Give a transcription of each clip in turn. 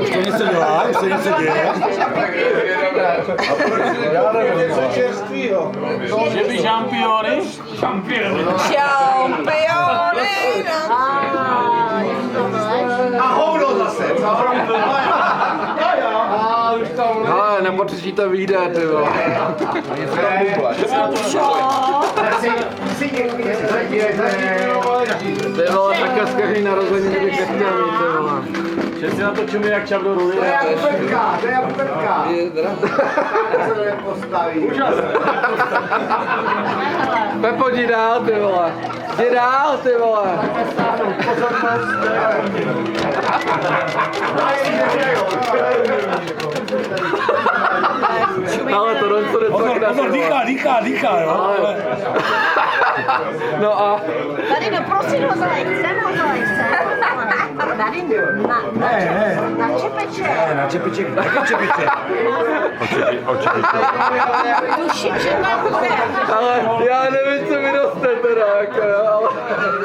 Už to něco dělá, už se něco děje. Já nevím, co čerstvýho. Že by šampiony? Šampiony! A hovno zase, co? Ale nepotřebí to vyjde, ty vole. Ty vole, takhle skvělý narození bych nechtěl mít, ty vole. Že si natočíme jak čap do ruly. To je jak Petka. Tak se to nepostaví. Pepo, jdi dál, ty vole. Jdi dál, ty vole. Ale to Ronco Pozor, dýchá, jo. No a... Tady prosím ho zalejce. Tady na čepeče. Na čepiček, jaký čepiček? Tuším, že tam bude. Ale já nevím, co mi roste teda, jako jo, ale...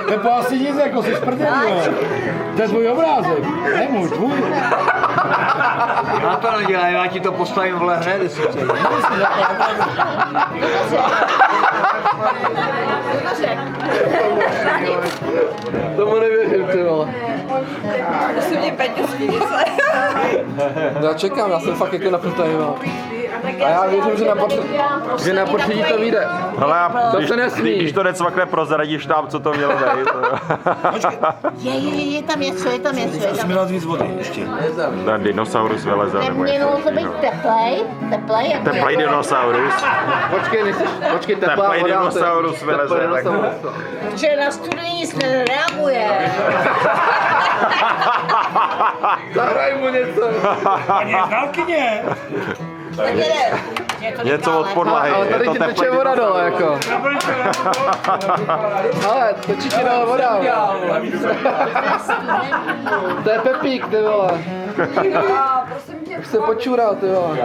Pepo, asi nic, jako jsi sprdělý, jo. To je tvůj obrázek, ne můj, tvůj. Na to nedělej, já ti to postavím vle hned, jestli chtějí. Tomu nevěřím, ty vole. To jsou mě peťusky, něco. Já čekám, já jsem fakt jako napnutý, vole. A já věřím, že na potředí to vyjde. Hele, To se nesmí. když to necvakne, prozradíš nám, co to mělo být. Je tam něco. Musíme dát víc vody ještě. Ten dinosaurus vyleze. nebo Nemělo něco to být jiného. teplej. Teplej dinosaurus. Počkej, teplá Teplej voda. dinosaurus vyleze. Tak... Že na studii nic nereaguje. Zahraj mu něco. Paní znalkyně. Tak jede. Něco od podlahy. Ale Je tady to ti teče teplej voda dole, jako. Ale, točí ti dole voda. To je Pepík, ty vole. Už se počural, ty vole.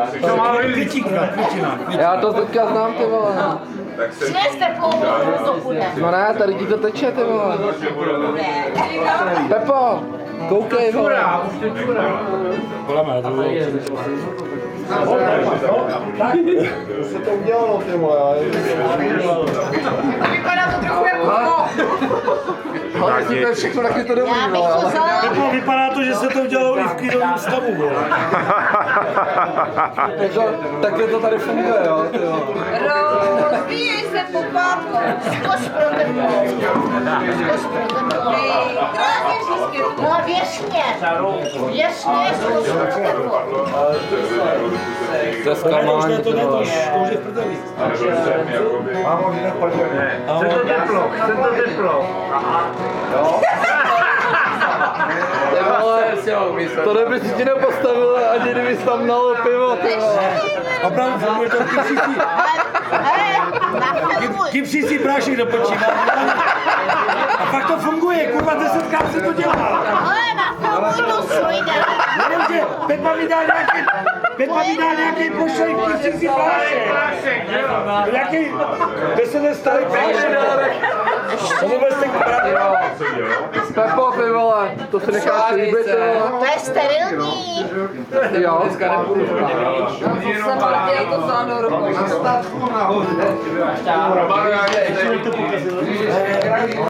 Květina. Já to teďka znám, ty vole. Přines teplou vodu, to půjde. No ne, tady ti to teče, ty vole. Pepo, koukej, vole. Voláme, to bylo. se to udělalo, ty vole. Vypadá to trochu jako Ale jestli to je všechno, tak je to dobrý, Já bych vole. to vzala. Pepo, vypadá to, že se to udělalo i v klidovém stavu, vole. Jako, takhle to tady funguje, jo, ty vole. Rozvíjej se po pátku. Skoč pro teplo. Krásně vždycky. No věřně. Věřně, skoč pro teplo. To je zklamání, To ty vole. už je v prdeli. Chce to teplo. Ty vole, to neby si ti nepostavil, ani kdybys tam nalo pivo, ty vole. Opravdu funguje to kypřící prášek do pečí. A fakt to funguje, kurva, 10krát se to dělá. Ale na filmu to svojde. Jenomže Pepa mi dá nějaký pošlej kypřící prášek. Nějaký 10 let starý prášek. To vůbec tak Pepo, ty vole, to si necháš líbit, ty vole. To je sterilní. Jo, dneska nepůjdu spát. To jsem chtěl to vzal do rukou.